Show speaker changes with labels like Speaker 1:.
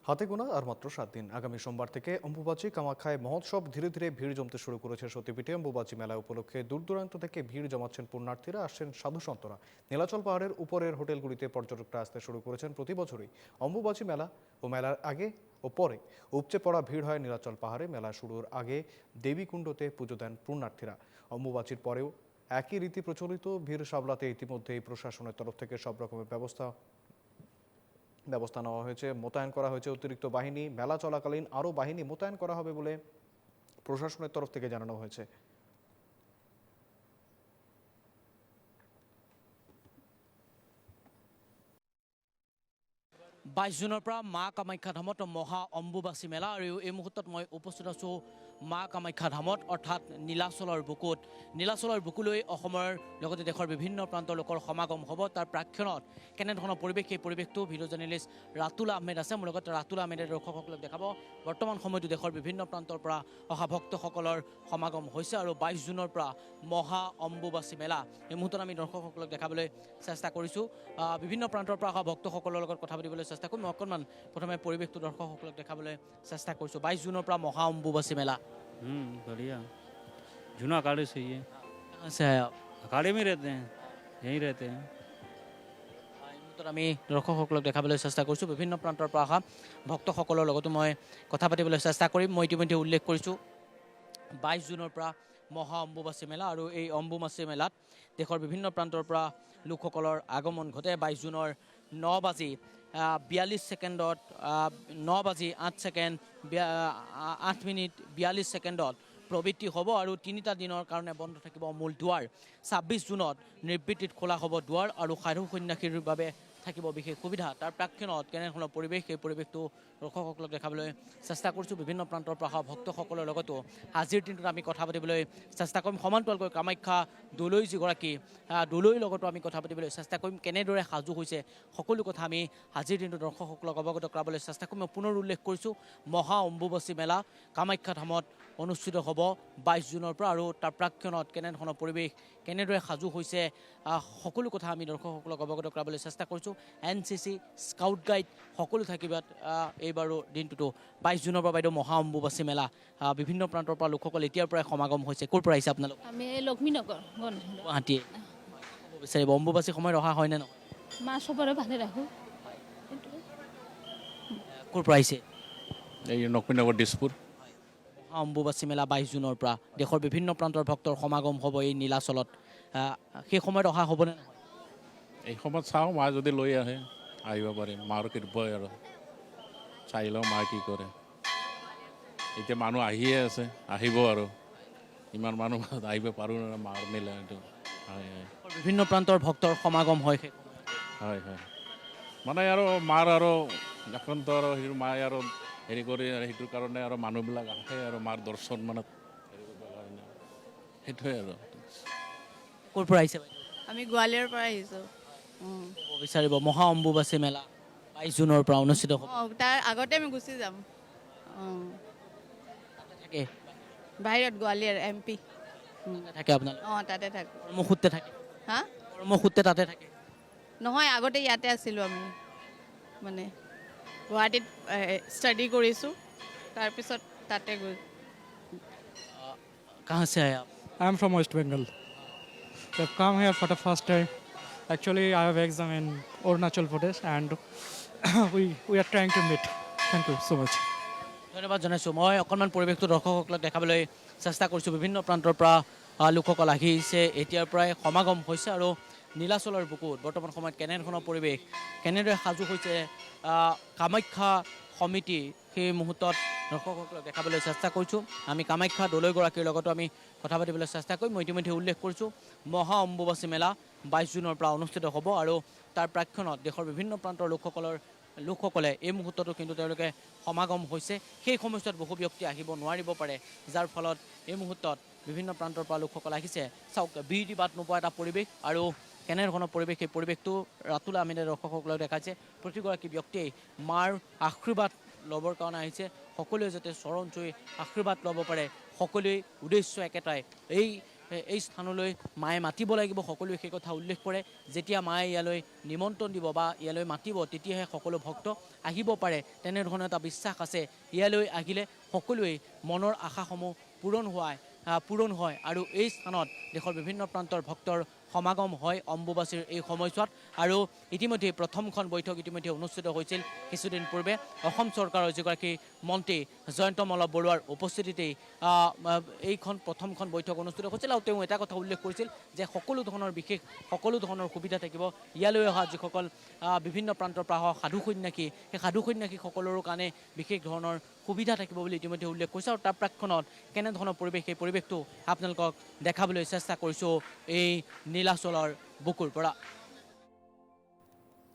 Speaker 1: হাতে গোনা আর মাত্র 7 দিন। আগামী সোমবার থেকে অম্বুবাচী কামাখ্যায় মহোৎসব ধীরে ধীরে ভিড় জমতে শুরু করেছে সতীপীঠে। অম্বুবাচী মেলা উপলক্ষে দূর দূরান্ত থেকে ভিড় জমাচ্ছেন পুণ্যার্থীরা, আসছেন সাধু সন্তরা। নীলাচল পাহাড়ের উপরের হোটেলগুলিতে পর্যটকরা আসতে শুরু করেছেন প্রতি বছরই। অম্বুবাচী মেলা ও মেলার আগে ও পরে উপচে পড়া ভিড় হয় নীলাচল পাহাড়ে। মেলা শুরুর আগে দেবীকুণ্ডতে পুজো দেন পুণ্যার্থীরা। অম্বুবাচীর পরেও একই রীতি প্রচলিত। ভিড় সামলাতে ইতিমধ্যেই প্রশাসনের তরফ থেকে সব রকমের ব্যবস্থা নেওয়া হয়েছে, মোতায়েন করা হয়েছে অতিরিক্ত বাহিনী। মেলা চলাকালীন আরও বাহিনী মোতায়েন করা হবে বলে প্রশাসনের তরফ থেকে জানানো হয়েছে।
Speaker 2: 22 জুনৰ পৰা মা কামাখ্যা ধামত মহা অম্বুবাচী মেলা আৰু এই মুহূৰ্তত মই উপস্থিত আছোঁ মা কামাখ্যা ধামত, অৰ্থাৎ নীলাচলৰ বুকুত। নীলাচলৰ বুকুলৈ অসমৰ লগতে দেশৰ বিভিন্ন প্ৰান্তৰ লোকৰ সমাগম হ'ব। তাৰ প্ৰাক্ষণত কেনেধৰণৰ পৰিৱেশ, সেই পৰিৱেশটো ভিডিঅ' জাৰ্নেলিষ্ট ৰাতুল আহমেদ আছে মোৰ লগত। ৰাতুল আহমেদে দৰ্শকসকলক দেখাব বৰ্তমান সময়তো দেশৰ বিভিন্ন প্ৰান্তৰ পৰা অহা ভক্তসকলৰ সমাগম হৈছে আৰু 22 জুনৰ পৰা মহা অম্বুবাচী মেলা এই মুহূৰ্তত আমি দৰ্শকসকলক দেখাবলৈ চেষ্টা কৰিছোঁ। বিভিন্ন প্ৰান্তৰ পৰা অহা ভক্তসকলৰ লগত কথা পাতিবলৈ চেষ্টা কৰিম। মই অকণমান প্ৰথমে পৰিৱেশটো দৰ্শকসকলক দেখাবলৈ চেষ্টা কৰিছোঁ। 22 জুনৰ পৰা মহা অম্বুবাচী মেলা।
Speaker 3: बढ़िया। जूना अखाड़े से ही है।
Speaker 2: कहाँ से आए आप?
Speaker 3: अखाड़े में रहते हैं, यहीं रहते हैं।
Speaker 2: এই মুহূৰ্তত আমি দৰ্শকসকলক দেখাবলৈ চেষ্টা কৰিছোঁ বিভিন্ন প্ৰান্তৰ পৰা অহা ভক্তসকলৰ লগতো মই কথা পাতিবলৈ চেষ্টা কৰিম। মই ইতিমধ্যে উল্লেখ কৰিছোঁ 22 জুনৰ পৰা মহা অম্বুবাচী মেলা আৰু এই অম্বুবাচী মেলাত দেশৰ বিভিন্ন প্ৰান্তৰ পৰা লোকসকলৰ আগমন ঘটে। 22 জুনৰ 9 বাজি 42 ছেকেণ্ডত 9 বাজি 8 ছেকেণ্ড 8 মিনিট 42 ছেকেণ্ডত প্ৰবৃত্তি হ'ব আৰু 3টা দিনৰ কাৰণে বন্ধ থাকিব মূল দুৱাৰ। 26 জুনত নিবৃত্তিত খোলা হ'ব দুৱাৰ আৰু সাধু সন্যাসীৰ বাবে থাকিব বিশেষ সুবিধা। তাৰ প্ৰাক্ষণত কেনেধৰণৰ পৰিৱেশ, সেই পৰিৱেশটো দৰ্শকসকলক দেখাবলৈ চেষ্টা কৰিছোঁ। বিভিন্ন প্ৰান্তৰ পৰা অহা ভক্তসকলৰ লগতো আজিৰ দিনটোত আমি কথা পাতিবলৈ চেষ্টা কৰিম। সমান্তৰালকৈ কামাখ্যা দলৈ যিগৰাকী দলৈৰ লগতো আমি কথা পাতিবলৈ চেষ্টা কৰিম। কেনেদৰে সাজু হৈছে সকলো কথা আমি আজিৰ দিনটোত দৰ্শকসকলক অৱগত কৰাবলৈ চেষ্টা কৰিম। মই পুনৰ উল্লেখ কৰিছোঁ মহা অম্বুবাচী মেলা কামাখ্যা ধামত অনুষ্ঠিত হ'ব 22 জুনৰ পৰা আৰু তাৰ প্ৰাক্ষণত কেনেধৰণৰ পৰিৱেশ, কেনেদৰে সাজু হৈছে সকলো কথা আমি দৰ্শকসকলক অৱগত কৰাবলৈ চেষ্টা কৰিছোঁ। NCC স্কাউট গাইড সকলো থাকিব এইবাৰো দিনটোতো। 22 জুনৰ পৰা বাইদেউ মহা অম্বুবাচী মেলা বিভিন্ন প্ৰান্তৰ পৰা লোকসকল এতিয়াৰ পৰাই সমাগম হৈছে। ক'ৰ পৰা আহিছে আপোনালোক?
Speaker 4: আমি লক্ষ্মীনগৰ
Speaker 2: গুৱাহাটীয়ে। বিচাৰিব অম্বুবাচী সময়ত অহা হয়নে নহয়?
Speaker 4: মা চবৰে ভালে ৰাখোঁ।
Speaker 2: ক'ৰ পৰা আহিছে?
Speaker 3: এই লক্ষ্মীনগৰ দিছপুৰ।
Speaker 2: মহা অম্বুবাচী মেলা 22 জুনৰ পৰা দেশৰ বিভিন্ন প্ৰান্তৰ ভক্তৰ সমাগম হ'ব এই নীলাচলত। সেই সময়ত অহা হ'বনে নহয়?
Speaker 3: এই সময়ত চাওঁ, মা যদি লৈ আহে আহিব পাৰিম। মাৰ কৃপাই আৰু চাই লওঁ মা কি কৰে। এতিয়া মানুহ আহিয়ে আছে, আহিব আৰু ইমান মানুহ আহিব পাৰোঁ না মাৰ মেলা এইটো। হয় হয়
Speaker 2: বিভিন্ন প্ৰান্তৰ ভক্তৰ সমাগম হয় সেই সময়ত।
Speaker 3: হয় হয় মানে আৰু মাৰ আৰু একান্ত আৰু সেইটো মায়ে আৰু হেৰি কৰি সেইটোৰ কাৰণে আৰু মানুহবিলাক আহে আৰু মাৰ দৰ্শন মানে হেৰি কৰিবৰ কাৰণে, সেইটোৱে আৰু।
Speaker 2: ক'ৰ পৰা আহিছে বাইদেউ?
Speaker 5: আমি গোৱালিয়ৰৰ পৰা আহিছোঁ।
Speaker 2: ক'ব বিচাৰিব মহা অম্বুবাচী মেলা 22 জুনৰ পৰা অনুষ্ঠিত হ'ব।
Speaker 5: তাৰ আগতে আমি গুচি যাম।
Speaker 2: তাতে থাকে
Speaker 5: বাহিৰত গোৱালিয়ৰ MP।
Speaker 2: থাকে আপোনালোক?
Speaker 5: তাতে থাকোঁ।
Speaker 2: কৰ্মসূত্ৰে থাকে?
Speaker 5: হা?
Speaker 2: কৰ্মসূত্ৰে তাতে থাকে?
Speaker 5: নহয়, আগতে ইয়াতে আছিলোঁ আমি, মানে গুৱাহাটীত ষ্টাডি কৰিছোঁ, তাৰপিছত তাতে গৈ।
Speaker 2: कहाँ से आए आप?
Speaker 6: I'm from West Bengal. I've come here for the first time. Actually, I have exam in Arunachal Pradesh and we are trying to meet. Thank you so much.
Speaker 2: ধন্যবাদ জনাইছোঁ। মই অকণমান পৰিৱেশটো দৰ্শকসকলক দেখাবলৈ চেষ্টা কৰিছোঁ। বিভিন্ন প্ৰান্তৰ পৰা লোকসকল আহিছে, এতিয়াৰ পৰাই সমাগম হৈছে আৰু নীলাচলৰ বুকুত বৰ্তমান সময়ত কেনেধৰণৰ পৰিৱেশ, কেনেদৰে সাজু হৈছে কামাখ্যা সমিতি, সেই মুহূৰ্তত দৰ্শকসকলক দেখাবলৈ চেষ্টা কৰিছোঁ। আমি কামাখ্যা দলৈগৰাকীৰ লগতো আমি কথা পাতিবলৈ চেষ্টা কৰিম। মই ইতিমধ্যে উল্লেখ কৰিছোঁ মহা অম্বুবাচী মেলা 22 জুনৰ পৰা অনুষ্ঠিত হ'ব আৰু তাৰ প্ৰাক্ষণত দেশৰ বিভিন্ন প্ৰান্তৰ লোকসকলে এই মুহূৰ্ততো কিন্তু তেওঁলোকে সমাগম হৈছে। সেই সময়ছোৱাত বহু ব্যক্তি আহিব নোৱাৰিব পাৰে, যাৰ ফলত এই মুহূৰ্তত বিভিন্ন প্ৰান্তৰ পৰা লোকসকল আহিছে। চাওক, বিৰতি বাট নোপোৱা এটা পৰিৱেশ আৰু কেনেধৰণৰ পৰিৱেশ, সেই পৰিৱেশটো ৰাতুল আহমেদে দৰ্শকসকলক দেখাইছে। প্ৰতিগৰাকী ব্যক্তিয়েই মাৰ আশীৰ্বাদ ল'বৰ কাৰণে আহিছে। সকলোৱে যাতে চৰণ চুই আশীৰ্বাদ ল'ব পাৰে, সকলোৱে উদ্দেশ্য একেটাই। এই এই স্থানলৈ মায়ে মাতিব লাগিব, সকলোৱে সেই কথা উল্লেখ কৰে। যেতিয়া মায়ে ইয়ালৈ নিমন্ত্ৰণ দিব বা ইয়ালৈ মাতিব, তেতিয়াহে সকলো ভক্ত আহিব পাৰে, তেনেধৰণৰ এটা বিশ্বাস আছে। ইয়ালৈ আহিলে সকলোৱেই মনৰ আশাসমূহ পূৰণ হয় আৰু এই স্থানত দেশৰ বিভিন্ন প্ৰান্তৰ ভক্তৰ সমাগম হয় অম্বুবাচীৰ এই সময়ছোৱাত। আৰু ইতিমধ্যে প্ৰথমখন বৈঠক ইতিমধ্যে অনুষ্ঠিত হৈছিল কিছুদিন পূৰ্বে। অসম চৰকাৰৰ যিগৰাকী মন্ত্ৰী জয়ন্ত মল্ল বৰুৱাৰ উপস্থিতিতেই এইখন প্ৰথমখন বৈঠক অনুষ্ঠিত হৈছিল। আৰু তেওঁ এটা কথা উল্লেখ কৰিছিল যে সকলো ধৰণৰ সুবিধা থাকিব। ইয়ালৈ অহা যিসকল বিভিন্ন প্ৰান্তৰ পৰা অহা সাধু সন্যাসী, সেই সাধু সন্যাসীসকলৰো কাৰণে বিশেষ ধৰণৰ সুবিধা থাকিব বুলি ইতিমধ্যে উল্লেখ কৰিছে। আৰু তাৰ প্ৰাক্ষণত কেনেধৰণৰ পৰিৱেশ, সেই পৰিৱেশটো আপোনালোকক দেখাবলৈ চেষ্টা কৰিছোঁ এই নীলাচলৰ বুকুৰ পৰা।